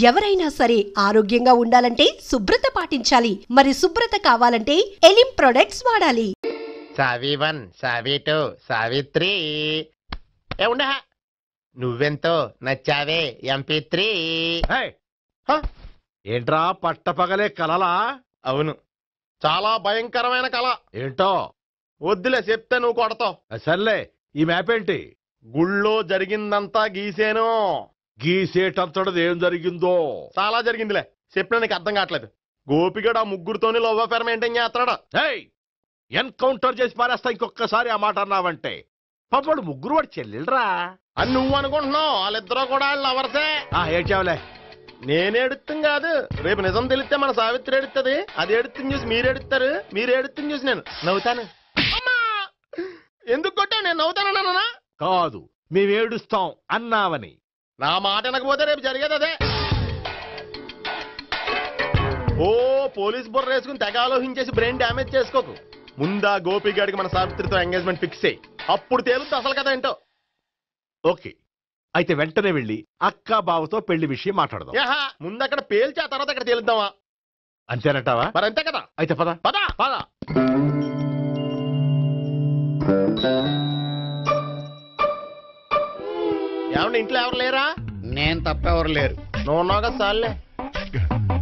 ఎవరైనా సరే ఆరోగ్యంగా ఉండాలంటే శుభ్రత పాటించాలి. మరి శుభ్రత కావాలంటే ఎలిం ప్రొడక్ట్స్ వాడాలి. సావి 1 సావి 2 సావిత్రి ఉండా నువ్వెంతో నచ్చావే MP3. ఏంట్రా పట్టపగలే కలలా? అవును, చాలా భయంకరమైన కళ. ఏంటో వద్దులే, చెప్తే నువ్వు కొడతావు. సర్లే, ఈ మ్యాప్ ఏంటి? గుళ్ళో జరిగిందంతా గీసేను. గీసేటంతటది ఏం జరిగిందో? చాలా జరిగిందిలే, చెప్పినా నీకు అర్థం కావట్లేదు. గోపిగడు ఆ ముగ్గురుతోని లవ్ అఫేర్ మెయింటైన్ చేస్తున్నాడు. ఎన్కౌంటర్ చేసి పారేస్తా ఇంకొకసారి ఆ మాట అన్నావంటే. పాపడు ముగ్గురు వాడు చెల్లెలరా అని నువ్వు అనుకుంటున్నావు, వాళ్ళిద్దరూ కూడా లవర్సే. ఏడ్చావులే. నేనేడుతుంది కాదు, రేపు నిజం తెలిస్తే మన సావిత్రి ఎడుతుంది. అది ఎడుతుంది చూసి మీరు ఎడుతారు, మీరు ఎడుతుంది చూసి నేను నవ్వుతాను. ఎందుకు కొట్టావు? నేను నవ్వుతానన్నా కాదు, మేమేడుస్తాం అన్నావని. నా మాట వినకపోతే రేపు జరిగేది అదే. ఓ పోలీస్ బుర్ర వేసుకుని తెగ ఆలోచించేసి బ్రెయిన్ డ్యామేజ్ చేసుకోకు. ముందా గోపిగాడికి మన సావిత్రితో ఎంగేజ్మెంట్ ఫిక్స్ అయ్యి అప్పుడు తేలుతుంది అసలు కదా ఏంటో. ఓకే, అయితే వెంటనే వెళ్ళి అక్క బావతో పెళ్లి విషయం మాట్లాడదాం. ముందు అక్కడ పేల్చి ఆ తర్వాత అక్కడ తేలుద్దామా? అంతేనంటావా? మరి అంతే కదా. అయితే పద పద పద. ఏమండి, ఇంట్లో ఎవరు లేరా? నేను తప్పెవరు లేరు. నువ్వు ఉన్నావు కదా సార్లే.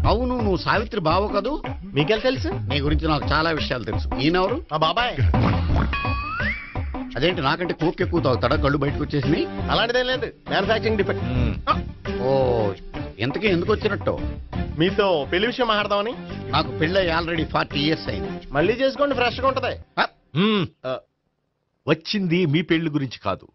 అవును, నువ్వు సావిత్రి బావు కదూ? మీకెళ్ళి తెలుసు? నీ గురించి నాకు చాలా విషయాలు తెలుసు. ఈయనెవరు? మా బాబాయ్. అదేంటి, నాకంటే కోక్ ఎక్కువ తాగుతాడా? కళ్ళు బయటకు వచ్చేసి? అలాంటిదేం లేదు, మ్యానుఫాక్చరింగ్ డిఫెక్ట్. ఓ, ఇంతకీ ఎందుకు వచ్చినట్టు? మీతో పెళ్లి విషయం మాట్లాడదామని. నాకు పెళ్ళి ఆల్రెడీ 40 years అయింది. మళ్ళీ చేసుకోండి, ఫ్రెష్ గా ఉంటది. వచ్చింది మీ పెళ్లి గురించి కాదు,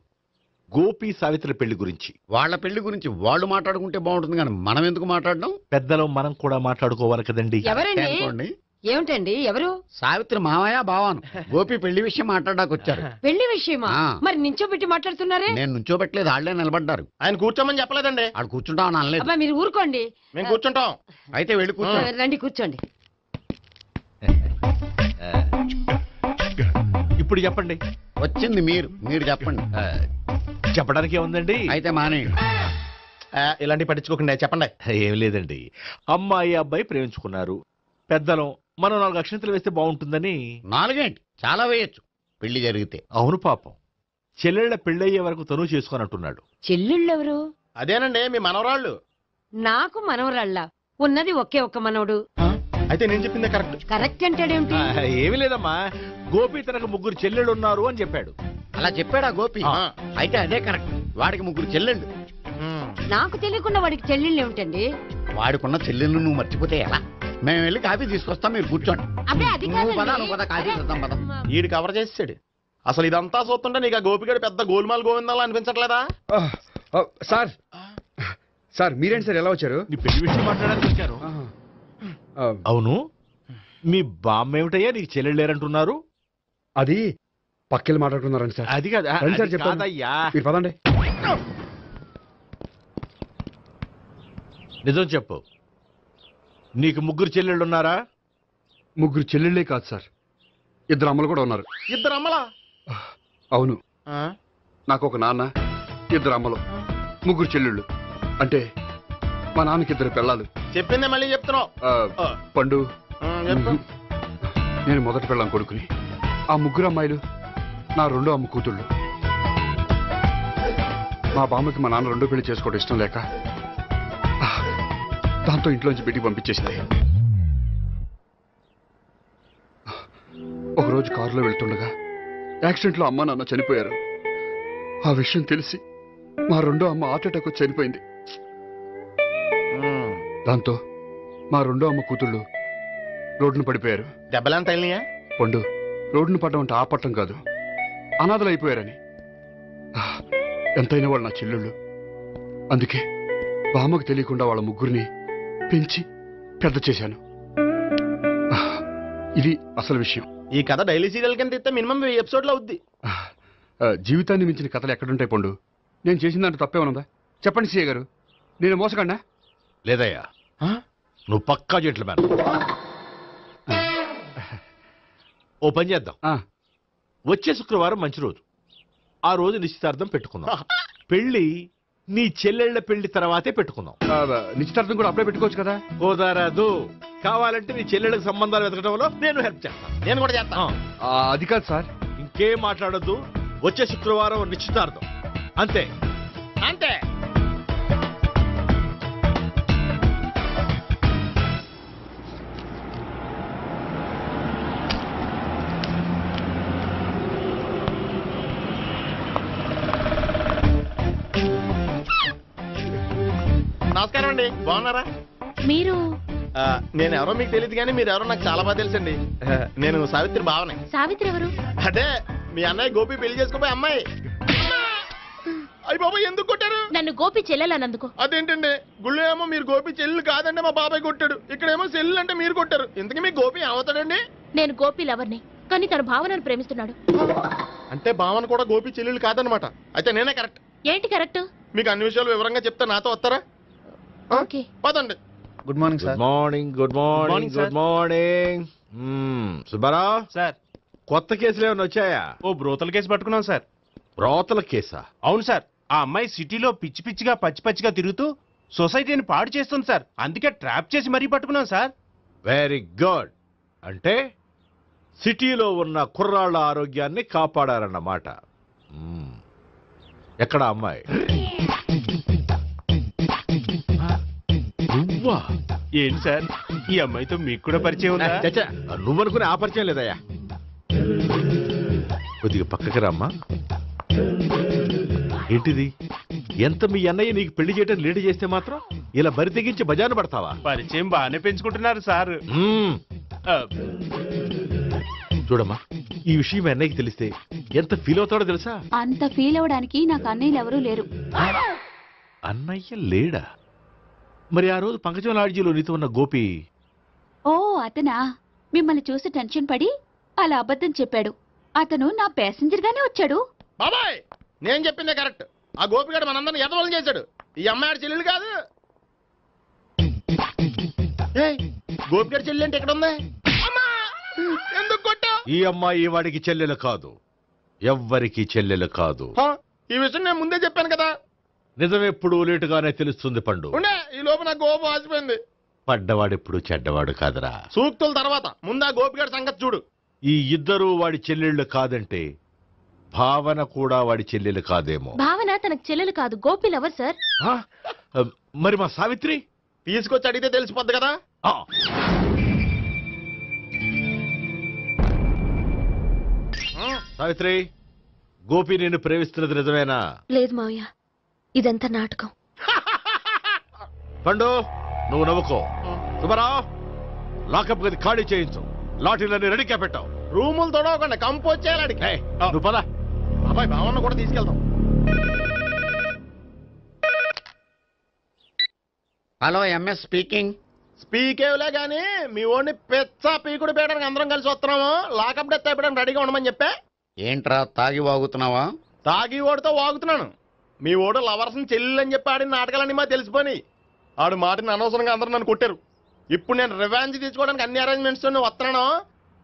గోపి సావిత్రి పెళ్లి గురించి. వాళ్ళ పెళ్లి గురించి వాళ్ళు మాట్లాడుకుంటే బాగుంటుంది, కానీ మనం ఎందుకు మాట్లాడడం? పెద్దలో మనం కూడా మాట్లాడుకోవాలి కదండి. అనుకోండి. ఏమిటండి ఎవరు? సావిత్రి మామయ్య బావాను. గోపి పెళ్లి విషయం మాట్లాడడానికి వచ్చారు. పెళ్లి విషయమా? మరి నించోబెట్టి మాట్లాడుతున్నారే? నేను నుంచోబెట్టలేదు, వాళ్ళే నిలబడ్డారు. ఆయన కూర్చోమని చెప్పలేదండి. ఆడు కూర్చుంటామని అనలేదు. అబ్బా మీరు ఊరుకోండి. మేము కూర్చుంటాం. అయితే వెళ్ళి కూర్చోండి. రండి కూర్చోండి. ఇప్పుడు చెప్పండి. వచ్చింది మీరు చెప్పండి. చెప్పడానికి ఏముందండి? అయితే మానేయండి. ఇలాంటి పట్టించుకోకుండా చెప్పండి. ఏం లేదండి, అమ్మాయి అబ్బాయి ప్రేమించుకున్నారు. పెద్దలం మనం 4 అక్షంతలు వేస్తే బాగుంటుందని. 4 ఏంటి, చాలా వేయచ్చు పెళ్లి జరిగితే. అవును పాపం, చెల్లెళ్ళ పెళ్ళయ్యే వరకు తను చేసుకోనంటున్నాడు. చెల్లెళ్ళెవరు? అదేనండి మీ మనవరాళ్ళు. నాకు మనవరాళ్ళ ఉన్నది ఒకే ఒక్క మనవడు. అయితే నేను చెప్పిందే కరెక్ట్. కరెక్ట్ అంటాడేమిటి? ఏమి లేదమ్మా, గోపి తనకు 3 చెల్లెళ్ళు ఉన్నారు అని చెప్పాడు. అలా చెప్పాడా గోపి? అయితే అదే కరెక్ట్. వాడికి 3 చెల్లెళ్ళు. నాకు తెలియకుండా వాడికి చెల్లెళ్ళు ఏమిటండి? వాడికున్న చెల్లెళ్ళు నువ్వు మర్చిపోతే ఎలా? మేము వెళ్ళి కాఫీ తీసుకొస్తాం, మీరు కూర్చోండి. అబ్బే అది కాఫీ చేద్దాం పద. ఈడు కవర్ చేసాడు. అసలు ఇదంతా చూస్తుంటే నీకు ఆ గోపిగడు పెద్ద గోల్మాల్ గోవిందాలు అనిపించట్లేదా? సార్ సార్ మీరేంటి సార్ ఎలా వచ్చారు? నీ పెళ్లి విషయం మాట్లాడడానికి వచ్చారు. అవును, మీ బామ్మ ఏమిటయ్యా నీకు చెల్లెళ్ళు లేరంటున్నారు? అది పక్కెళ్ళి మాట్లాడుతున్నారండి సార్. అది కాదు సార్ చెప్పండి. మీరు పదండి. నిజం చెప్పు, నీకు 3 చెల్లెళ్ళు ఉన్నారా? 3 చెల్లెళ్ళే కాదు సార్, 2 అమ్మలు కూడా ఉన్నారు. 2 అమ్మలా? అవును, నాకు ఒక నాన్న, 2 అమ్మలు, 3 చెల్లెళ్ళు. అంటే మా నాన్నకి 2 పిల్లలు. చెప్పిందే మళ్ళీ చెప్తున్నావు. పండు, నేను మొదటి పెళ్ళాం కొడుకుని. ఆ 3 అమ్మాయిలు నా 2వ అమ్మ కూతుళ్ళు. మా బామ్మకి మా నాన్న 2వ పెళ్లి చేసుకోవడం ఇష్టం లేక దాంతో ఇంట్లోంచి బిడ్డికి పంపించేసింది. ఒకరోజు కారులో వెళ్తుండగా యాక్సిడెంట్లో అమ్మ నాన్న చనిపోయారు. ఆ విషయం తెలిసి మా 2వ అమ్మ హార్ట్ అటాక్ వచ్చి చనిపోయింది. దాంతో మా 2వ అమ్మ కూతుళ్ళు రోడ్డును పడిపోయారు. దెబ్బలంత తగిలినాయా? పండు, రోడ్డును పడ్డం అంటే ఆపట్టం కాదు, అనాథలు అయిపోయారని. ఎంతైనా వాళ్ళు నా చెల్లెళ్ళు. అందుకే బామ్మకు తెలియకుండా వాళ్ళ 3ని పెంచి పెద్ద చేశాను. ఇది అసలు విషయం. ఈ కథ డైలీ సీరియల్ కింద ఇస్తే మినిమం 1000 ఎపిసోడ్లు అవుద్ది. జీవితాన్ని మించిన కథలు ఎక్కడుంటాయి పండు? నేను చేసిన దాంట్లో తప్పేమనుందా? చెప్పండి సీఏ గారు, నేను మోసకండా? లేదయ్యా, నువ్వు పక్కా జెంట్లమ్యాన్. ఓ పని చేద్దాం, వచ్చే శుక్రవారం మంచి రోజు, ఆ రోజు నిశ్చితార్థం పెట్టుకుందాం. పెళ్లి నీ చెల్లెళ్ళ పెళ్లి తర్వాతే పెట్టుకుందాం. నిశ్చితార్థం కూడా అప్పుడే పెట్టుకోవచ్చు కదా. కుదరదు. కావాలంటే నీ చెల్లెళ్ళకి సంబంధాలు వెతకడంలో నేను హెల్ప్ చేస్తాను. నేను కూడా చేస్తాను. అది కాదు సార్. ఇంకేం మాట్లాడొద్దు. వచ్చే శుక్రవారం నిశ్చితార్థం. అంతే అంతే. నమస్కారం అండి, బాగున్నారా? మీరు నేను ఎవరో మీకు తెలియదు కానీ మీరు ఎవరో నాకు చాలా బాగా తెలుసండి. నేను సావిత్రి భావనే. సావిత్రి ఎవరు? అదే మీ అన్నయ్య గోపి పెళ్లి చేసుకోపోయి అమ్మాయి. అయ్యి బాబాయ్ ఎందుకు కొట్టారు? నన్ను గోపి చెల్లెలన్నందుకు. అదేంటండి, గుళ్ళు ఏమో మీరు గోపి చెల్లు కాదండి మా బాబాయ్ కొట్టాడు, ఇక్కడేమో చెల్లు అంటే మీరు కొట్టారు. ఇంతకీ మీ గోపి ఏమవుతాడండి? నేను గోపి లవర్ని, కానీ తన భావనను ప్రేమిస్తున్నాడు. అంటే భావన కూడా గోపి చెల్లెలు కాదనమాట. అయితే నేనే కరెక్ట్. ఏంటి కరెక్ట్? మీకు అన్ని విషయాలు వివరంగా చెప్తే నాతో వస్తారా? ఓకే. పదండి. Good morning good morning. Good morning. Good morning. Subbarao sir, కొత్త కేసులు ఏమైనా వచ్చాయా? ఓ బ్రోతల కేసు పట్టుకున్నాం సార్. బ్రోతల కేసా? అవును సార్, ఆ అమ్మాయి సిటీలో పిచ్చి పిచ్చిగా పచ్చి పచ్చిగా తిరుగుతూ సొసైటీని పాడు చేస్తుంది సార్. అందుకే ట్రాప్ చేసి మరీ పట్టుకున్నాం సార్. Very good. అంటే సిటీలో ఉన్న కుర్రాళ్ళ ఆరోగ్యాన్ని కాపాడారన్నమాట. ఎక్కడ అమ్మాయి? నువ్వా? ఏంటి సార్, ఈ అమ్మాయితో మీకు కూడా పరిచయం ఉందా? చచ్చా, నువ్వనుకునే ఆ పరిచయం లేదయ్యా. కొద్దిగా పక్కకి రామ్మా. ఏంటిది? ఎంత మీ అన్నయ్య నీకు పెళ్లి చేయడం లేట్ చేస్తే మాత్రం ఇలా బరి తెగించి బజారు పడతావా? పరిచయం బాగానే పెంచుకుంటున్నారు సార్. చూడమ్మా, ఈ విషయం మీ అన్నయ్యకి తెలిస్తే ఎంత ఫీల్ అవుతాడో తెలుసా? అంత ఫీల్ అవడానికి నాకు అన్నయ్యలు ఎవరూ లేరు. అన్నయ్య లేడా? మరి ఆ రోజు పంకజం లాడ్జీలో నీతో ఉన్న గోపి? ఓ అతనా? మిమ్మల్ని చూసి టెన్షన్ పడి అలా అబద్ధం చెప్పాడు. అతను నా ప్యాసింజర్ గానే వచ్చాడు. బాబాయ్ నేను చెప్పిందే కరెక్ట్. ఆ గోపిగాడు మనందరిని ఎదవలం చేశాడు. ఈ అమ్మాయి చెల్లెలు కాదు. గోపిగాడి చెల్లి అంటే ఎక్కడ ఉంది? ఎందుకు కొట్టా? ఈ అమ్మాయి వాడికి చెల్లెలు కాదు, ఎవ్వరికి చెల్లెలు కాదు. ఈ విషయం నేను ముందే చెప్పాను కదా. నిజమెప్పుడు లేటుగానే తెలుస్తుంది పండు. ఉండే ఈ లోపు నాకు గోపు ఆసిపోయింది. పడ్డవాడెప్పుడు చెడ్డవాడు కాదురా. సూక్తుల తర్వాత ముందు ఆ గోపిగాడి సంగతి చూడు. ఈ ఇద్దరూ వాడి చెల్లెళ్ళు కాదంటే భావన కూడా వాడి చెల్లెలు కాదేమో. భావన తనకు చెల్లెలు కాదు, గోపి లవర్ సార్. ఆ? మరి మా సావిత్రి? తీసుకొచ్చి అడిగితే తెలిసిపోద్ది కదా. ఆ. సావిత్రి, గోపి నేను ప్రేమిస్తున్నది నిజమేనా? లేదు మావయ్య, ఇదంతా నాటకం. పండు నువ్వు నవ్వుకో. సుబ్బారావు, లాకప్ గది ఖాళీ చేయించు. లాఠీలన్నీ రెడీగా పెట్టావు. రూములు తొడవకుండా కంపోజ్ చేయాలి అడిగి. నువ్వు పద. బాబాయ్ భావన కూడా తీసుకెళ్తాం. Hello, MS speaking. స్పీకేవ్లే గానీ మీ ఓడిని పెచ్చ పీకుడు పేయడానికి అందరం కలిసి వస్తున్నాము. లాకప్ డెత్ అయిపోయడానికి రెడీగా ఉండమని చెప్పే. ఏంట్రా తాగి వాగుతున్నావా? తాగి ఓడితో వాగుతున్నాను. మీ ఓడు లవర్స్ని చెల్లెలు అని చెప్పి ఆడిన నాటకాలన్నీ మా తెలిసిపోయి ఆడు మాటని అనవసరంగా అందరూ నన్ను కొట్టారు. ఇప్పుడు నేను రివెంజ్ తీసుకోవడానికి అన్ని అరేంజ్మెంట్స్ వస్తున్నాను.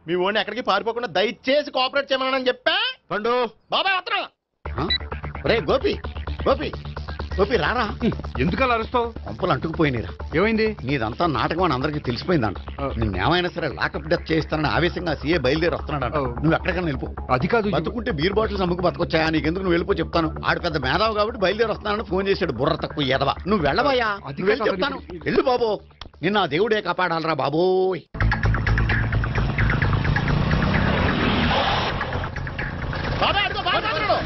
మీ ఓడిని ఎక్కడికి పారిపోకుండా దయచేసి కోఆపరేట్ చేయమని చెప్పా. పండు బాబాయ్ వస్తున్నా. రే గోపి, గోపి, గోపి రారా. ఎందుకలా అరుస్తావు? పంపులు అంటుకుపోయినరా. ఏమైంది? నీదంతా నాటకం అని అందరికీ తెలిసిపోయిందంట. నిన్నేమైనా సరే లాకప్ డెత్ చేస్తానని ఆవేశంగా సీఏ బయలుదేరి వస్తున్నాడంట. నువ్వు ఎక్కడికైనా వెళ్ళిపో. అది కాదు. బతుకుంటే బీర్ బాటిల్స్ అమ్ముకు బతకొచ్చాయా? నీకెందుకు, నువ్వు వెళ్ళిపో చెప్తాను. ఆడు పెద్ద మేధావు కాబట్టి బయలుదేరి వస్తానని ఫోన్ చేశాడు. బుర్ర తక్కువ ఎదవా. నువ్వు వెళ్ళవయ్యా. నువ్వు వెళ్ళి చెప్తాను. వెళ్ళు బాబో. నిన్న ఆ దేవుడే కాపాడాలరా బాబోయ్. బాబాయ్ అడుగు, బాబాయ్ అడుగు.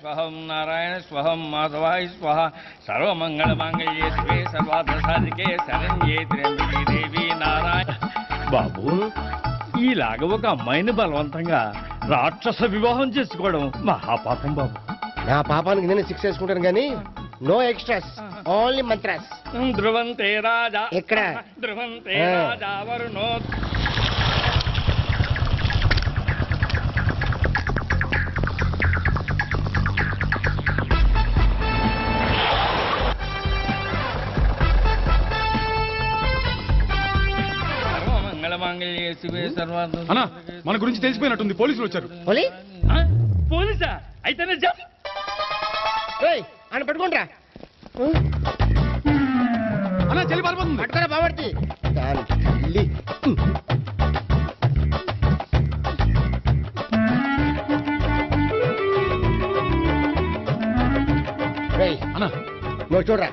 స్వహం నారాయణ స్వహం మాధవాయ స్వహ సర్వమంగళ మాంగళ్యే శివే సర్వార్థ సాధికే శరణ్యే త్ర్యంబకే దేవి నారాయణ. బాబు, ఈలాగ ఒక అమ్మాయిని బలవంతంగా రాక్షస వివాహం చేసుకోవడం మహాపాపం బాబు. నా పాపానికి నేను శిక్ష వేసుకుంటాను కానీ నో ఎక్స్ట్రాస్, ఓన్లీ మంత్రాస్. ధ్రువంతే రాజా ఎక్కడ? ధ్రువంతే రాజా వరుణో. అన్నా మన గురించి తెలిసిపోయినట్టుంది, పోలీసులు వచ్చారు. పోలీసా? అయితేనే చెప్. ఆయన పెట్టుకుంటా అన్నా చెల్లి పారిపోతుంది. పట్టుకురా బాబర్తి. అన్నా నువ్వు చూడరా.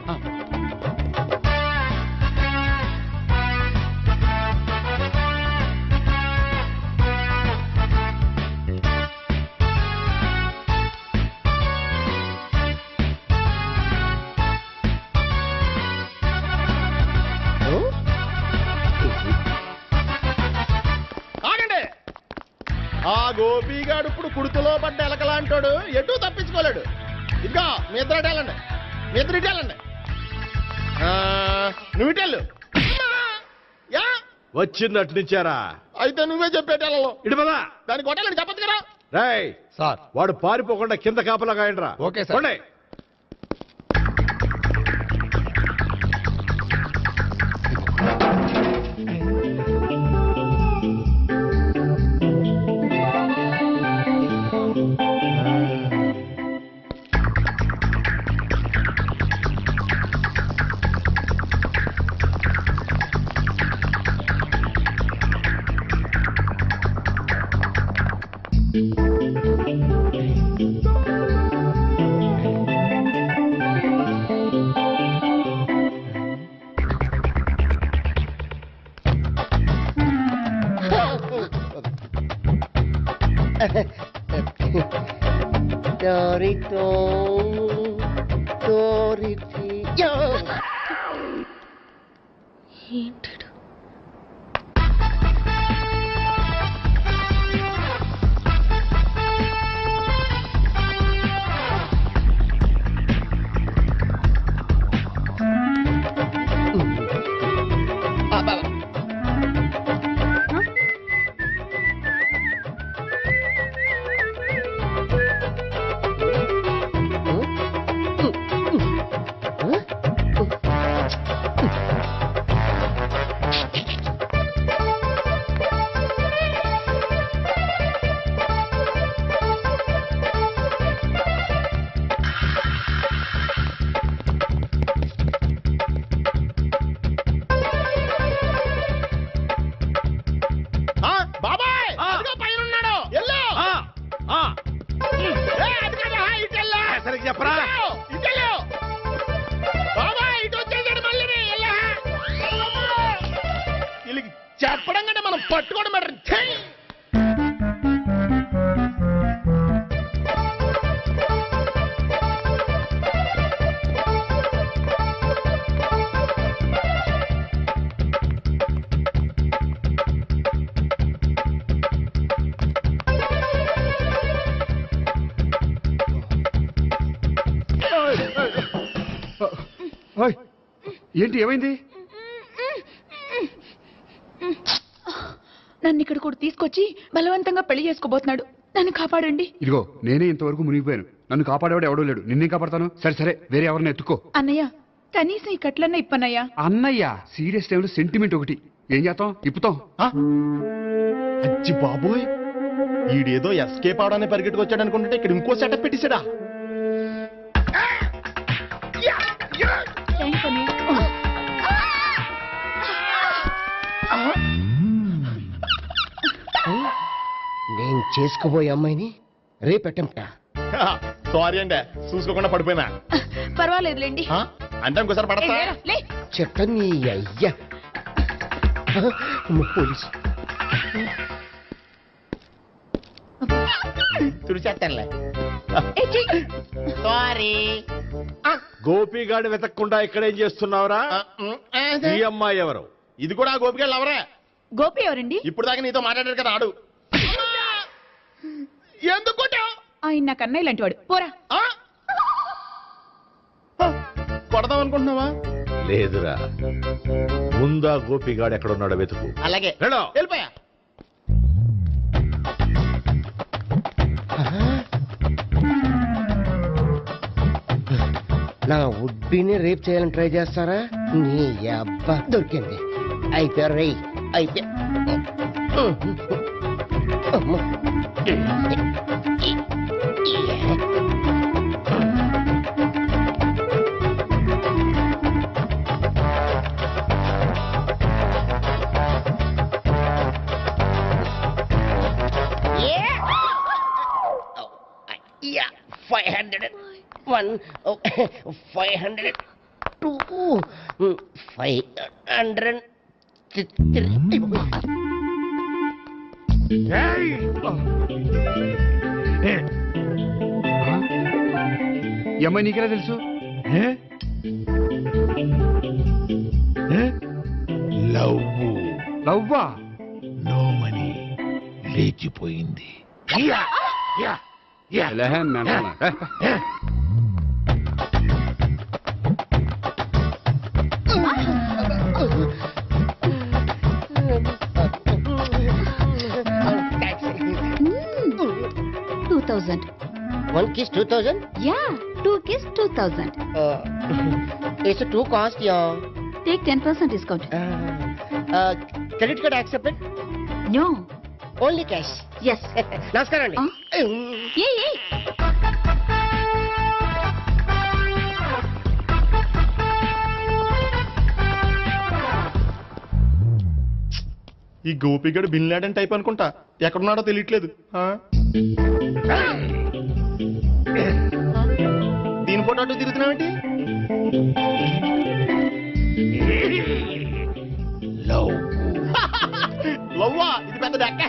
ఆగండి. ఆ గోపిగాడు ఇప్పుడు కుడుతులో పడ్డ ఎలకలాంటాడు, ఎటు తప్పించుకోలేడు. ఇంకా మీ ఇద్దరు ఇటు వెళ్ళండి, మీ ఇద్దరు ఇటు వెళ్ళండి. నువ్వు ఇటు వెళ్ళు. యా వచ్చిందటు నుంచారా? అయితే నువ్వే చెప్పేటెళ్ళలో ఇటు పదా. దానికి కొట్టాలని చెప్పచ్చు కదా. రేయ్ సార్. వాడు పారిపోకుండా కింద కాపలా కాయండిరా. Okay sir. పోండి. ఏంటడు? బాబాయ్ పైన ఉన్నాడు. ఎల్లో సరిగ్గా చెప్పరా? ఇటెళ్ళు బాబాయ్. ఇటు వచ్చేసాడు మళ్ళీ. వీళ్ళకి చెప్పడం కంటే మనం పట్టుకోవడం బెటర్. ఏంటి ఏమైంది? నన్ను ఇక్కడ కూడా తీసుకొచ్చి బలవంతంగా పెళ్లి చేసుకోబోతున్నాడు. నన్ను కాపాడండి. ఇదిగో నేనే ఇంతవరకు మునిగిపోయాను. నన్ను కాపాడేవాడు ఎవడో లేడు. నిన్నే కాపాడతాను. సరే సరే, వేరే ఎవరిని ఎత్తుకో. అన్నయ్య కనీసం ఈ కట్లన్నా ఇప్పనయ్యా. అన్నయ్య సీరియస్ టైంలో సెంటిమెంట్ ఒకటి. ఏం చేస్తాం? ఇప్పుతాం. అచ్చి బాబోయ్, ఈడేదో ఎస్కేప్ అవడానికి పరిగెట్టుకొచ్చాడు అనుకుంటే ఇక్కడ ఇంకో సెటప్ పెట్టేశాడా. థ్యాంక్స్ అన్నయ్య. నేను చేసుకోబోయే అమ్మాయిని రేపెట్టంట. సారీ అండి, చూసుకోకుండా పడిపోయినా. పర్వాలేదులేండి. అంటే ఇంకోసారి పడతా. చెట్ట నీ అయ్యా. పోలీసు తుడిచేస్తానులే. సారీ. గోపిగాడి వెతకకుండా ఇక్కడేం చేస్తున్నావురా? ఈ అమ్మాయి ఎవరు? ఇది కూడా గోపిగాళ్ళు ఎవరే? గోపి ఎవరండి? ఇప్పుడు దాకా నీతో మాట్లాడారు కదా ఆడు. ఎందుకు కొట్టావు? ఆయన నాకు అన్నయ్య లాంటి వాడు. పోరా. కొడదాం అనుకుంటున్నావా? లేదురా, ముందా గోపిగాడు ఎక్కడున్నాడో వెతుకు. అలాగే వెళ్ళు. వెళ్ళిపోయా. నా ఉడ్బీని రేప్ చేయాలని ట్రై చేస్తారా? నీ అబ్బా దొరికింది. అయిపోయారు రై. అయిపోయా. అమ్మాయి నీకెలా తెలుసు? లవ్వా? నో మనీ లేచిపోయింది. One kiss 2000? Yeah, 2 kiss 2000. It's too cost, yeah. Take 10% discount. Credit card accepted? No. Only cash. Yes. నమస్కారం అండి. Hey. ఈ గోపిగడు బిన్ లాడెన్ టైప్ అనుకుంటా, ఎక్కడున్నాడో తెలియట్లేదు. దీని ఫోటో అటు తిరుగుతున్నావేంటి? లవ్వా? ఇది పెద్ద డెక్క.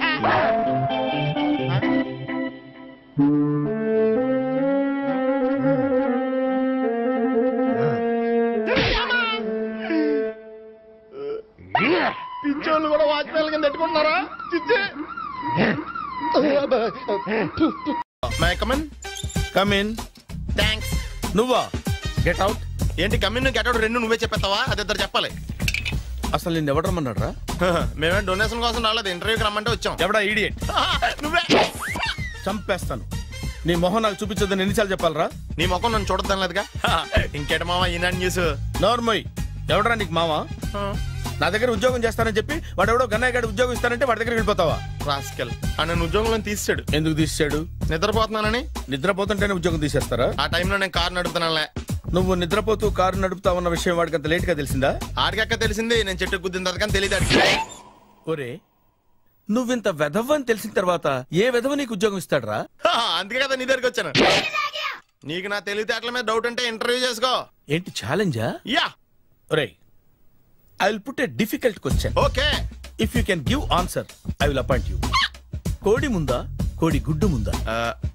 పిచ్చోళ్ళు కూడా వాచ్మెన్ కింద పెట్టుకుంటున్నారా? కమిన్. థ్యాంక్స్. నువ్వా? Get out. ఏంటి కమిన్ గెట్ అవుట్ రెండు నువ్వే చెప్పేస్తావా? అది ఇద్దరు చెప్పాలి. అసలు నేను ఎవరు రమ్మన్నాడు రా? మేమే డొనేషన్ కోసం రాలేదు, ఇంటర్వ్యూకి రమ్మంటే వచ్చాం. ఎవడా ఈడియట్? నువ్వే. చంపేస్తాను. నీ మొహం నాకు చూపించొద్దని ఎన్నిసార్లు చెప్పాలరా? నీ మొహం నన్ను చూడద్దనలేదుగా. ఇంకేట మామ ఈనాడు న్యూస్. నోర్మోయ్, ఎవడరా నీకు మామ? నా దగ్గర ఉద్యోగం చేస్తానని చెప్పి వాడు ఎవడో గన్నయ్య గారి ఉద్యోగం ఇస్తానంటే వాడి దగ్గర వెళ్ళిపోతావా? రాస్కెల్. నన్ను ఉద్యోగంలో తీసాడు. ఎందుకు తీసాడు? నిద్రపోతున్నానని. నిద్రపోతుంటేనే ఉద్యోగం తీసేస్తారా? ఆ టైంలో నేను కారు నడుపుతున్నానులే. నువ్వు నిద్రపోతూ కారు నడుపుతావన్న విషయం వాడికి అంత లేట్ గా తెలిసిందా? ఆడికక్క తెలిసింది, నేను చెట్టు గుద్దిన తర్వాత కానీ తెలియదు. ఒరే, నువ్వింత వెధవ్ అని తెలిసిన తర్వాత ఏ వెధవ నీకు ఉద్యోగం ఇస్తాడరా? అందుకే కదా నీ దగ్గరికి వచ్చాను. నీకు నా తెలివితేటల మీద డౌట్ అంటే ఇంటర్వ్యూ చేసుకో. ఏంటి ఛాలెంజా? యా. ఒరే, I will put a difficult question. Okay. If you can give answer I will appoint you. కోడి ముందా, కోడి గుడ్డు ముందా?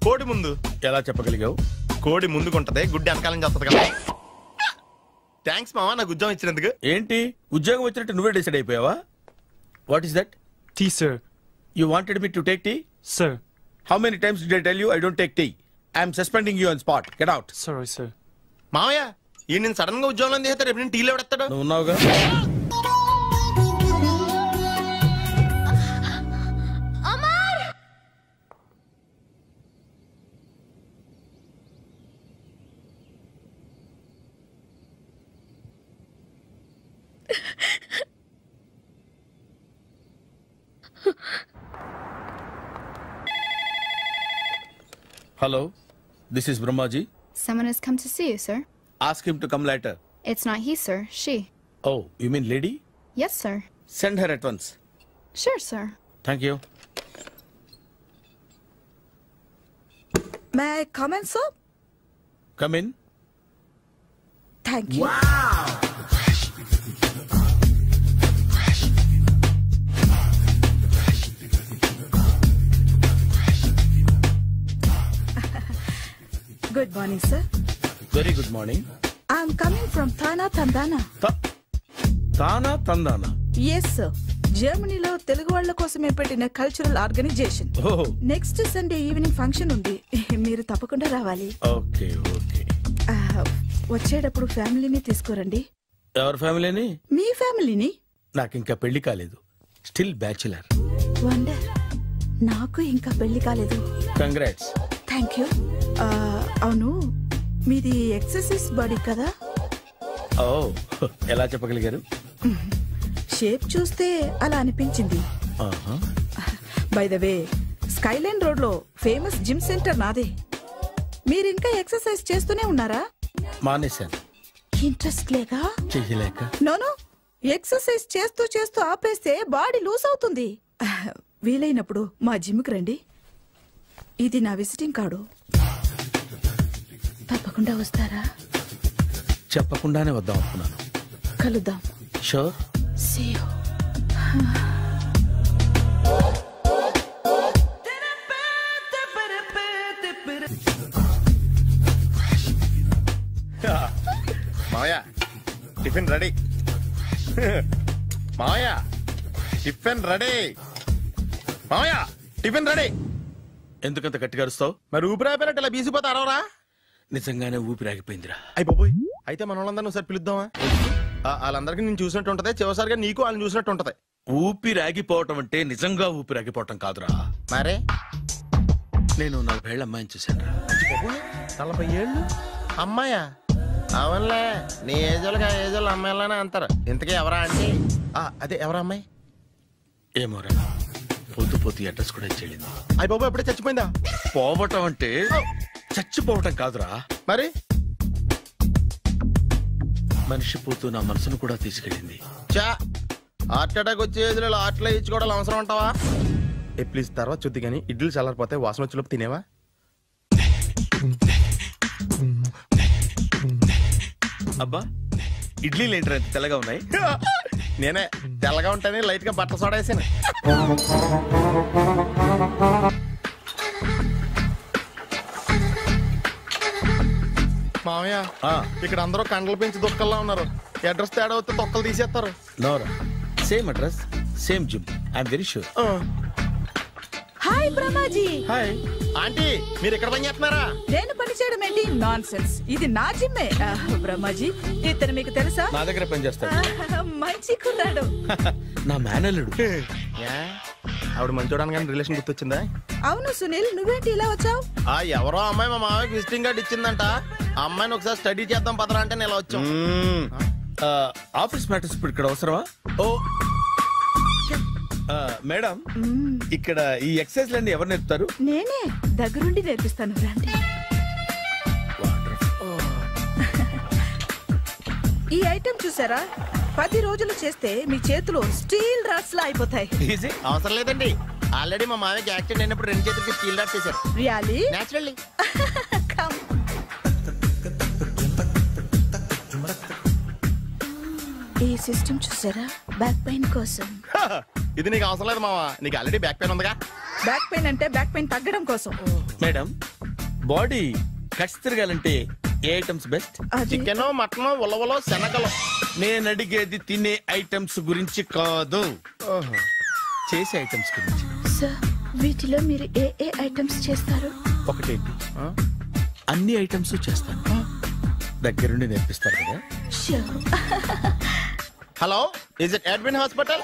కోడి ముందు. ఎలా చెప్పగలిగావు? కోడి ముందుకుంటది, గుడ్డి వెనకాలని చేస్తుంది కదా. థ్యాంక్స్ మామా నాకు ఉద్యోగం ఇచ్చినందుకు. ఏంటి ఉద్యోగం వచ్చినట్టు నువ్వే డిసైడ్ అయిపోయావా? What is that? Tea sir. You wanted me to take tea? Sir. How many times did I tell you I don't take tea? I'm suspending you on spot. Get out. Sorry sir. మామయ్య ఈ నేను sudden గా ఉద్యోగంలో తీస్తాడు, రేపు నేను టీలో పెడతాడు. నువ్వు ఉన్నావుగా. Hello, this is Brahmaji. Someone has come to see you, sir. Ask him to come later. It's not he, sir. She. Oh, you mean lady? Yes, sir. Send her at once. Sure, sir. Thank you. May I come in, sir? Come in. Thank you. Wow! Good morning, sir. Very good morning. I'm coming from Thana Tandana. Thana Tandana? Yes, sir. జర్మనీలో తెలుగు వాళ్ళ కోసమే పెట్టిన cultural organization. Next Sunday evening function ఉంది, మీరు తప్పకుండా రావాలి. Okay okay. వచ్చేటప్పుడు ఫ్యామిలీని తీసుకురండి. ఎవరి ఫ్యామిలీని? మీ ఫ్యామిలీని. నాకు ఇంకా పెళ్లి కాలేదు, స్టిల్ బ్యాచులర్. వండర్. నాకు ఇంకా పెళ్లి కాలేదు. కంగ్రాట్స్. Thank you. అవును, మీది ఎక్సర్సైజ్ బాడీ కదా? ఓ, ఎలా చెప్పగలిగారు? షేప్ చూస్తే అలా అనిపించింది. By the way skyline road లో ఫేమస్ జిమ్ సెంటర్ నాదే. మీరింకా ఎక్సర్సైజ్ చేస్తూనే ఉన్నారా? మానేశాను. ఇంట్రెస్ట్ లేగా? చెయ్యలేక. నోను, ఎక్సర్సైజ్ చేస్తూ చేస్తూ ఆపేస్తే బాడీ లూజ్ అవుతుంది. వీలైనప్పుడు మా జిమ్కి రండి. ఇది నా విజిటింగ్ కార్డు. తప్పకుండా వస్తారా? చెప్పకుండానే వద్దాం అనుకున్నాను. కలుద్దాం. షూర్. See you. మావయ్య టిఫిన్ రెడీ. మావయ్య టిఫిన్ రెడీ. మావయ్య టిఫిన్ రెడీ. ఎందుకంత గట్టిగా అరుస్తావు? మరి ఊపిరి అయిపోయినట్టు ఇలా బీసిపోతే అరవరా? నిజంగానే ఊపిరాగిపోయిందిరా. అయ్యి బాబోయ్, అయితే మన వాళ్ళందరినీ ఒకసారి పిలుద్దామా? వాళ్ళందరికీ నేను చూసినట్టు ఉంటది, చివరిసారిగా నీకు వాళ్ళని చూసినట్టు ఉంటది. ఊపిరాగిపోవటం అంటే నిజంగా ఊపిరాగిపోవటం కాదురా. మరే నేను 40 ఏళ్ల అమ్మాయిని చూశాను రా. 40 ఏళ్ళు అమ్మాయా? అవునులే, నీ ఏజోళ్ళకి ఆ ఏజోళ్ళు అమ్మాయిలానే అంటారు. ఇంతకీ ఎవరా అంటే? అదే ఎవరా అమ్మాయి? ఏమోరా, పొద్దు అడ్రస్ కూడా చెల్లింది. అయ్యి బాబు ఎప్పుడే చచ్చిపోయిందా? పోవటం అంటే చచ్చిపోవటం కాదురా. మరి మనిషి పోతూ నా మనసును కూడా తీసుకెళ్ళింది. చా, హార్ట్ అటాక్ వచ్చే ఏజ్లో హార్ట్లో ఇచ్చుకోవడం అవసరం అంటావా? ప్లీజ్ తర్వాత చూద్ది కానీ ఇడ్లీలు చల్లారిపోతే వాసన వచ్చేలోపు తినేవా? అబ్బా, ఇడ్లీలు ఏంటి అంత తెల్లగా ఉన్నాయి? నేనే తెల్లగా ఉంటానే లైట్ గా బట్టలు సోడా వేసాను. మామయ్య, ఇక్కడ అందరూ కండలు పెంచి దుక్కల్లా ఉన్నారు. అడ్రస్ తేడా వస్తే తొక్కలు తీసేస్తారు. నోరా, same address, same gym. I'm very sure. Hi Brahmaji. Hi aunty, మీరు ఇక్కడ పని చేస్తున్నారా? నేను పని చేయడం ఏంటి? Nonsense. ఇది నా జిమ్మే. బ్రహ్మాజీ, ఇతను మీకు తెలుసా? నా దగ్గర పని చేస్తాడు. మంచి కుర్రాడు. నా మేనల్లుడు. ఆవిడ మంచి చూడడానికి రిలేషన్ గుర్తొచ్చిందా? అవును సునీల్, నువ్వేంటి ఇలా వచ్చావు? ఎవరో అమ్మాయి మా మామయ్యకి విజిటింగ్ కార్డు ఇచ్చిందంట. ఆ అమ్మాయిని ఒకసారి స్టడీ చేద్దాం పదరా అంటే నేను ఇలా వచ్చాం. ఆఫీస్ మ్యాటర్స్ ఇప్పుడు ఇక్కడ అవసరమా? ఓ మేడం, ఇక్కడ ఈ ఎక్సర్సైజ్ లన్నీ ఎవరు నేర్పుతారు? నేనే దగ్గరుండి నేర్పిస్తాను. రండి. ఈ ఐటెం చూసారా? 10 రోజులు చేస్తే మీ చేతులు స్టీల్ రాట్స్ లా అయిపోతాయి. అవసరం లేదండి, ఆల్రెడీ మా మామయ్యకి యాక్సిడెంట్ అయినప్పుడు 2 చేతులకి స్టీల్ రాట్స్ చేశారు. రియల్లీ? నేచురల్లీ. ఈ సిస్టమ్ చూసారా? బ్యాక్ పెయిన్ కోసం. ఇది నీకు అవసరం లేదు మావా, నీకు ఆల్రెడీ బ్యాక్ పెయిన్ ఉందిగా. బ్యాక్ పెయిన్ అంటే బ్యాక్ పెయిన్ తగ్గడం కోసం. మేడం, బాడీ కట్స్ తిరగాలంటే ఏ ఐటమ్స్ బెస్ట్? చికెన్, మటన్, ఉలవలో, శనగలు. నేను అడిగేది తినే ఐటమ్స్ గురించి కాదు, చేసే ఐటమ్స్ గురించి. సార్, వీటిలో మీరు ఏ ఐటమ్స్ చేస్తారు? ఒకటేంటి, అన్ని ఐటమ్స్ చేస్తాను. దగ్గరుండి నేర్పిస్తారు కదా. Hello, is it admin hospital?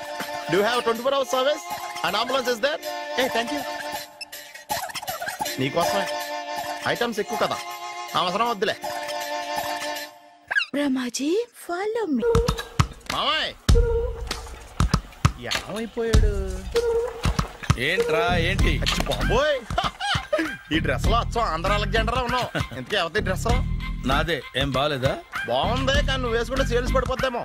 Do have 24 hours service? And ambulance is there? Thank you. నీకోసమే. ఐటమ్స్ ఎక్కువ కదా, అవసరం వద్దులే. Brahmaji, follow me. మామయ్య ఏమైపోయాడు? ఏంట్రా ఏంటి? బాబోయ్, ఈ డ్రెస్ లో వచ్చాం ఆంధ్ర అలెగ్జాండర్ ఉన్నావు. ఇంతకీ ఎవరి డ్రెస్? నాదే. ఏం బాగాలేదా? బాగుంది, కానీ నువ్వు వేసుకుంటే సేల్స్ పడిపోద్దేమో.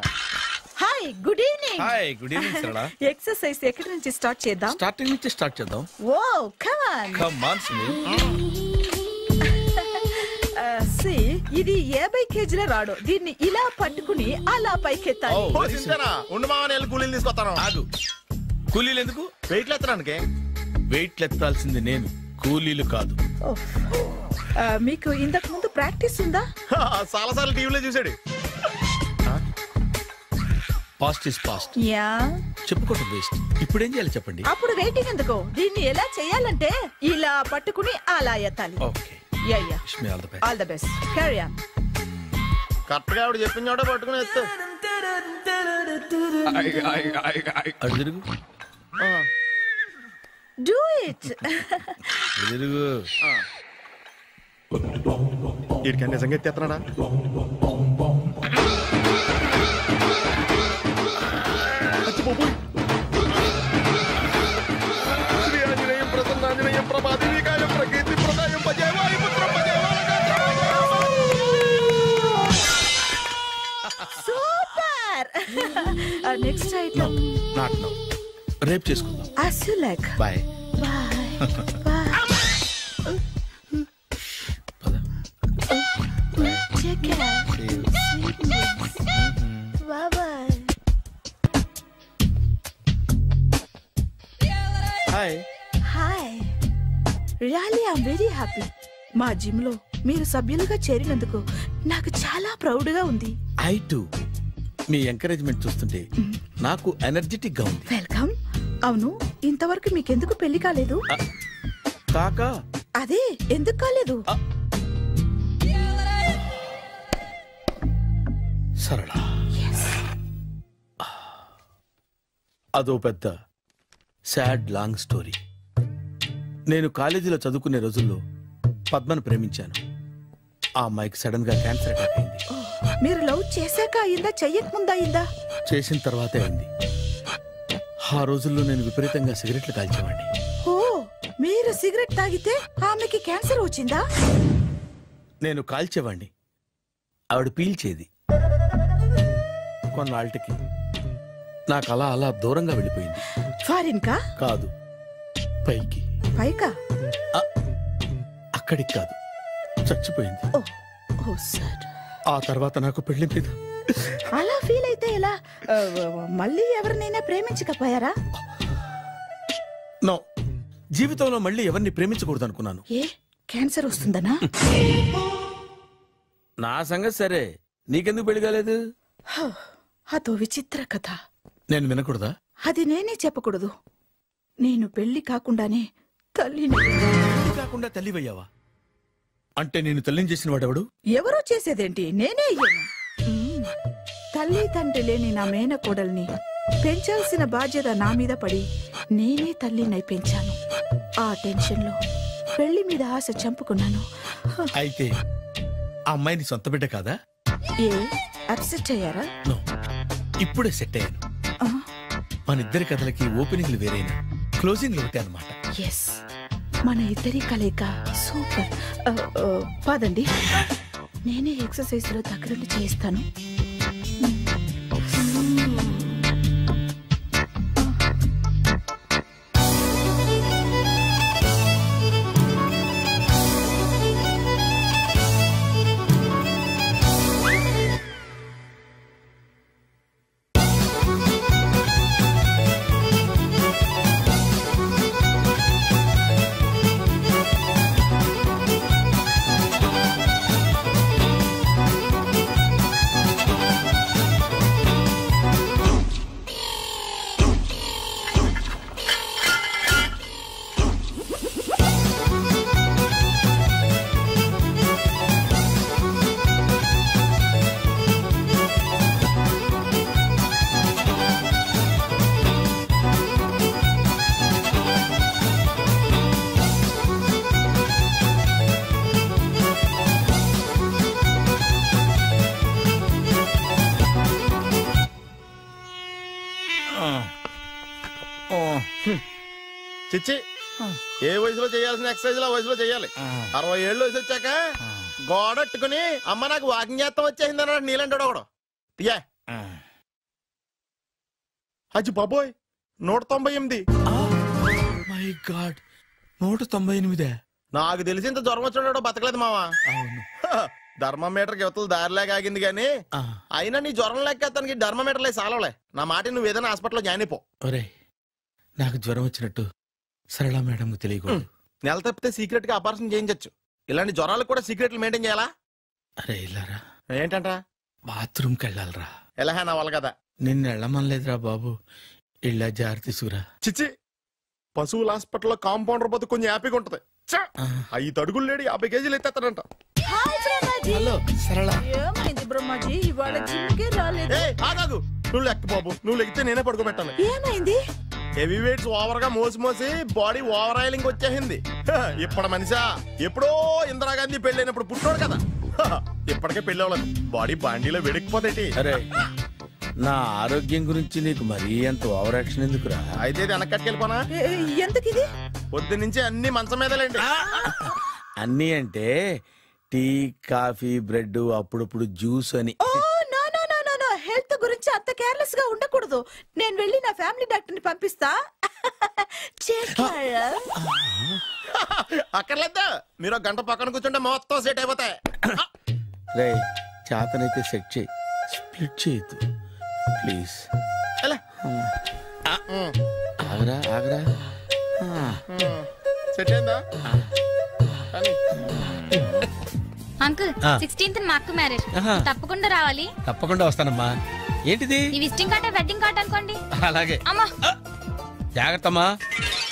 Hi, good evening. Hi, good evening Sarala. Exercise ఎక్కడి నుంచి స్టార్ట్ చేద్దాం? స్టార్టింగ్ నుంచి స్టార్ట్ చేద్దాం. Oh come on. Come on Sunil. ఇది 50 kgల రాడు. దీన్ని ఇలా పట్టుకుని అలా పైకెత్తాలి. ఉండు మామ, నేను కూలీలు తీసుకొస్తాను. ఆగు, కూలీలు ఎందుకు? వెయిట్లు ఎత్తడానికి. వెయిట్లు ఎత్తాల్సింది నేను, కూలీలు కాదు. మీకు ఇంతకు ముందు ప్రాక్టీస్ ఉందా? చాలా సార్లు టీవీలో చూసాడు. Past is past. యా, చెప్పుకోవడం వేస్ట్. ఇప్పుడు ఏం చేయాలి చెప్పండి. అప్పుడు వెయిటింగ్ ఎందుకు? దీన్ని ఎలా చేయాలంటే ఇలా పట్టుకుని అలా ఎత్తాలి. Okay, ya ya, all the best. Carry on. Correct గా ఆవిడ చెప్పిన చోట పట్టుకుని ఎత్తు. అటు తిరుగు. Do it. తిరుగు. వీడికి నిజంగా ఎత్తేస్తున్నాడా? pizza item. నాట్ నో, రేపు చేసుకుందాం. As you like. Bye. Take care. Bye bye. Hi. Hi. Really, I'm very happy. మా జిమ్ లో మీరు సభ్యులుగా చేరినందుకు నాకు చాలా ప్రౌడ్ గా ఉంది. I to. మీ ఎంకరేజ్మెంట్ చూస్తుంటే నాకు ఎనర్జెటిక్ గా ఉంది. వెల్కమ్. అవును, ఇంతవరకు మీకెందుకు పెళ్లి కాలేదు? కాకా అదే ఎందుకు కాలేదు? సరళ, అదో పెద్ద సాడ్ లాంగ్ స్టోరీ. నేను కాలేజీలో చదువుకునే రోజుల్లో పద్మను ప్రేమించాను. ఆ అమ్మాయికి సడన్ గా క్యాన్సర్ అటాక్ అయింది. మీరు లవ్ చేశాక అయిందా, చెయ్యక ముందా అయిందా? చేసిన తర్వాతే అయింది. ఆ రోజుల్లో నేను విపరీతంగా సిగరెట్లు కాల్చేవాడిని. ఓ, మీరు సిగరెట్ తాగితే ఆమెకి క్యాన్సర్ వచ్చిందా? నేను కాల్చేవాడిని, ఆవిడ పీల్చేది. కొన్నాళ్ళకి నాకు అలా అలా దూరంగా వెళ్ళిపోయింది. ఫారిన్ కా? కాదు, పైకి. పైకా? అక్కడికి కాదు, చచ్చిపోయింది. ఓ సార్. ఆ తర్వాత నాకు పెళ్లి మీద అలా ఫీల్ అయితే ఎలా? మళ్ళీ ఎవరినైనా ప్రేమించకపోయారా? నో, జీవితంలో మళ్ళీ ఎవరిని ప్రేమించకూడదు అనుకున్నాను. ఏ, క్యాన్సర్ వస్తుందనా? నా సంగతి సరే, నీకెందుకు పెళ్లి కాలేదు? అదో విచిత్ర కథ. నేను వినకూడదా? అది నేనే చెప్పకూడదు. నేను పెళ్లి కాకుండానే తల్లిని. పెళ్లి కాకుండా తల్లివయ్యావా? అంటే నేను తల్లిని చేసిన వాడెవడు? ఎవరో చేసేదేంటి, నేనే అయ్యాను. తల్లి తండ్రి లేని నా మేనకోడల్ని పెంచాల్సిన బాధ్యత నా మీద పడి నేనే తల్లినై పెంచాను. ఆ టెన్షన్ లో పెళ్లి మీద ఆశ చంపుకున్నాను. అయితే ఆ అమ్మాయిని సొంత బిడ్డ కాదా? ఏ, అప్సెట్ అయ్యారా? నో, ఇప్పుడే సెట్ అయ్యాను. మన ఇద్దరి కథలకి ఓపెనింగ్లు వేరైనా క్లోజింగ్లు ఒకటే అన్నమాట. ఎస్, మన ఇద్దరి కలయిక సూపర్. పదండి, నేనే ఎక్సర్సైజ్ లో దగ్గరుండి చేయిస్తాను. చిచ్చి, ఏ వయసులో చేయాల్సిన ఎక్సర్సైజ్ ఆ వయసులో చేయాలి. 60 ఏళ్ళు వయసు వచ్చాక గోడట్టుకుని అమ్మ నాకు వాకింగ్ చేస్తాం వచ్చేసింది అన్నాడు నీలంటాడు ఒకడు. తీయా అచ్చి బాబోయ్, 198. My God, 198. నాకు తెలిసి ఇంత జ్వరం వచ్చాడో బతకలేదు మావా. ధర్మమీటర్ యువతలు దారిలాగా ఆగింది గాని అయినా నీ జ్వరం లెక్క తనకి ధర్మమీటర్లే సాలవలే. నా మాట నువ్వు ఏదైనా హాస్పిటల్లో జాయిన్ అయిపో. ఒరే, నాకు జ్వరం వచ్చినట్టు సరళ మేడం తెలియకూడదు. నెల తప్పితే సీక్రెట్ గా ఆపరేషన్ చేయించచ్చు. ఇలాంటి జ్వరాలకు కూడా సీక్రెట్లు మెయింటైన్ చేయాలా? అరే ఇల్లారా, ఏంటంట? బాత్రూమ్కి వెళ్ళాలరా. ఎలాహా నా వాళ్ళ కదా. నిన్ను వెళ్ళమనలేదురా బాబు, ఇళ్ళ జారి తీసుకురా. చిచ్చి, పశువుల హాస్పిటల్లో కాంపౌండర్ బతు కొంచెం హ్యాపీగా ఉంటది. 5 అడుగులు లేడి 50 కేజీలు ఎత్తేస్తాడంట. హలో సరళ. ఏమైంది బ్రహ్మాజీ, ఇవాళ జిమ్కే రాలేదు? ఆగాగు, నువ్వు లెక్క బాబు, నువ్వు లెక్కితే నేనే పడుకోబెట్టాలి. ఏమైంది? హెవీ వెయిట్స్ ఓవర్ గా మోసి మోసి బాడీ ఓవర్ ఆయిలింగ్ వచ్చేసింది. ఇప్పుడు మనిషా ఎప్పుడో ఇందిరాగాంధీ పెళ్ళైనప్పుడు పుట్టాడు కదా, ఇప్పటికే పెళ్లి అవ్వలేదు. బాడీ బాండీలో వెడికిపోతేటి. అరే, నా ఆరోగ్యం గురించి నీకు మరీ అంత ఓవర్ యాక్షన్ ఎందుకురా? అయితే ఇది వెనకట్టుకెళ్ళిపోనా? ఎందుకు ఇది? పొద్దు నుంచి అన్ని మంచం మీదలేండి. అన్నీ అంటే టీ, కాఫీ, బ్రెడ్, అప్పుడప్పుడు జ్యూస్ అని. హెల్త్ గురించి అంత కేర్లెస్ గా ఉండకూడదు. కుదరదు. నేను వెళ్ళి నా ఫ్యామిలీ డాక్టర్ ని పంపిస్తా. అక్కర్లేదా, మీరు ఒక గంట పక్కన కూర్చుంటే మొత్తం సెట్ అయిపోతాయి. రే చేతనైతే సెట్ చేయి, స్ప్లిట్ చేయొద్దు ప్లీజ్. ఆగరా ఆగరా. సెట్ అయిందా? అంకుల్ 16th మా అక్క మ్యారేజ్, తప్పకుండా రావాలి. తప్పకుండా వస్తానమ్మా. ఏంటిది? ఈ విజిటింగ్ కార్డ్ వెడ్డింగ్ కార్డ్ అనుకోండి. అలాగే. అమ్మా జాగ్రత్తమ్మా.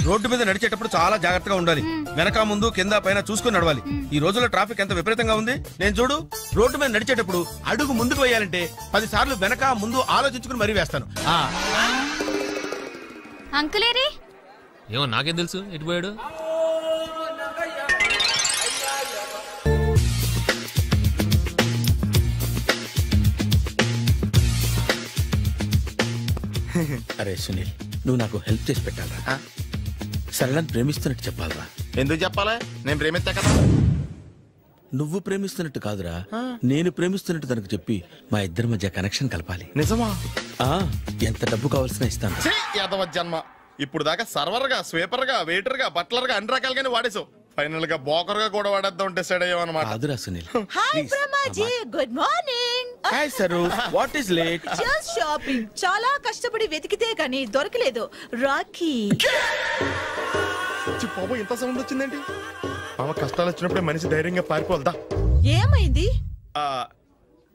రోడ్డు మీద నడిచేటప్పుడు చాలా జాగ్రత్తగా ఉండాలి. వెనక ముందు కింద పైన చూసుకుని నడవాలి. ఈ రోజుల్లో ట్రాఫిక్ ఎంత విపరీతంగా ఉంది. నేను చూడు, రోడ్డు మీద నడిచేటప్పుడు అడుగు ముందుకు వేయాలంటే 10 సార్లు వెనక ముందు ఆలోచించుకుని మరీ వేస్తాను. అంకులేరి ఏమో నాకేం తెలుసు ఎటు పోయాడు. అరే సునీల్, నువ్వు నాకు హెల్ప్ చేసి పెట్టాలరా. సరళని ప్రేమిస్తున్నట్టు చెప్పాలరా. ఎందుకు చెప్పాలా? నేను ప్రేమిస్తా కదా. నువ్వు ప్రేమిస్తున్నట్టు కాదురా, నేను ప్రేమిస్తున్నట్టు తనకు చెప్పి మా ఇద్దరి మధ్య కనెక్షన్ కలపాలి. నిజమా? ఎంత డబ్బు కావాల్సిన ఇస్తాను. యాదవ జన్మ. ఇప్పుడు దాకా సర్వర్ గా, స్వీపర్ గా, వెయిటర్ గా, బట్లర్ గా అన్ని రకాలుగానే వాడేసావు. ఫైనల్ గా బోకర్ గా కూడా వాడేద్దాం డిసైడ్ అయ్యామన్నమాట. కాదురా Sunil. Hi Brahmaji, good morning. Hi sir, what is late? Just shopping. చాలా కష్టపడి వెతికితే కానీ దొరకలేదు. రాఖీ. బాబు ఇంత సౌండ్ వచ్చిందేంటి? మామ కష్టాలు వచ్చినప్పుడే మనిషి ధైర్యంగా పారిపోల్దా. ఏమైంది?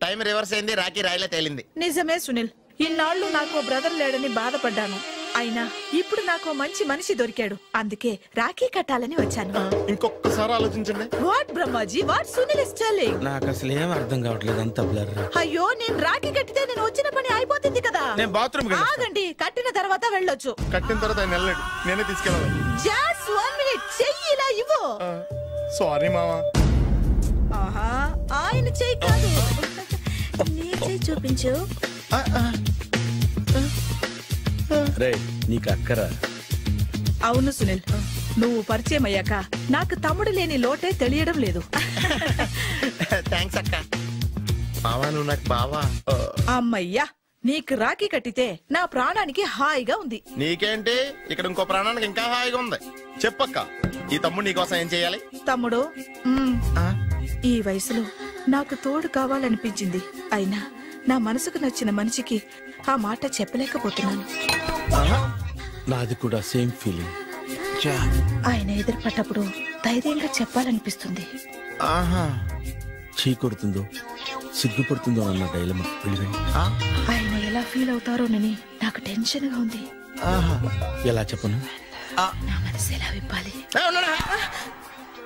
టైం రివర్స్ అయింది, రాఖీ రాయిలా తేలింది. నిజమే సునీల్, ఇన్నాళ్ళు నాకు బ్రదర్ లేడని బాధపడ్డాను. అయినా ఇప్పుడు నాకు మంచి మనిషి దొరికాడు. అందుకే రాఖీ కట్టాలని వచ్చాను. ఇంకొకసారి ఆలోచించండి. What Brahmaji, what Sunil is telling? నాకు అసలు ఏం అర్థం కావట్లేదు, అంత బ్లర్. అయ్యో, నేను రాఖీ కట్టితే నేను వచ్చిన పని అయిపోతుంది కదా. నేను బాత్రూమ్ ఆగండి, కట్టిన తర్వాత వెళ్ళొచ్చు. కట్టిన తర్వాత ఆయన వెళ్ళండి, నేనే తీసుకెళ్ళాలి. జస్ట్ 1 minute, చెయ్యి ఇలా ఇవ్వు. సారీ మామా. ఆహా, ఆయన చెయ్యి కాదు, నీ చెయ్యి చూపించు. రే నీకు అక్కరా? అవును సునీల్, నువ్వు పరిచయం అయ్యాక నాకు తమ్ముడు లేని లోటే తెలియడం లేదు. థ్యాంక్స్ అక్క. బావా నువ్వు నాకు బావా. అమ్మయ్యా, నీకు రాఖీ కట్టితే నా ప్రాణానికి హాయిగా ఉంది. నీకేంటి, ఇక్కడ ఇంకో ప్రాణానికి ఇంకా హాయిగా ఉంది. చెప్పక్క, ఈ తమ్ముడు నీకోసం ఏం చేయాలి? తమ్ముడు, ఈ వయసులో నాకు తోడు కావాలనిపించింది. అయినా నా మనసుకు నచ్చిన మనిషికి ఆ మాట చెప్పలేకపోతున్నాను. నాది కూడా సేమ్ ఫీలింగ్. ఆయన ఎదురుపడ్డప్పుడు ధైర్యంగా చెప్పాలనిపిస్తుంది. చీ కొడుతుందో సిగ్గుపడుతుందో అన్న డైలమా. ఆయన ఎలా ఫీల్ అవుతారోనని నాకు టెన్షన్ గా ఉంది. ఎలా చెప్పను? నా మనసు ఎలా విప్పాలి?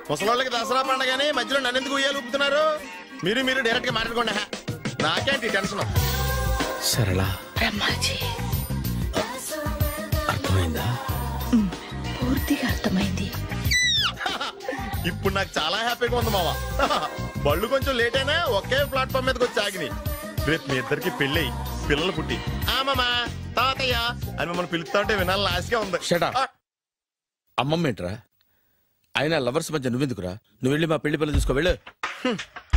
ముసలోళ్ళకి దసరా పండగని మధ్యలో నన్ను ఎందుకు ఉయ్యాలు ఊపుతున్నారు? మీరు డైరెక్ట్ గా మాట్లాడుకోండి. నాకేంటి టెన్షన్? సరళ, బ్రహ్మాజీ, అర్థమైందా? పూర్తిగా అర్థమైంది. ఇప్పుడు నాకు చాలా హ్యాపీగా ఉంది మావా. బళ్ళు కొంచెం లేట్ అయినా ఒకే ప్లాట్ఫామ్ మీదకి వచ్చి ఆగినాయి. రేపు మీ ఇద్దరికి పెళ్ళి పిల్లలు పుట్టి మామా తాతయ్య అని మమ్మల్ని పిలుస్తా ఉంటే వినాలని ఆశగా ఉంది. అమ్మమ్మ ఏంట్రా? అయినా లవర్స్ మధ్య నువ్వెందుకురా? నువ్వు వెళ్ళి మా పెళ్లి పిల్లలు తీసుకో వెళ్ళు.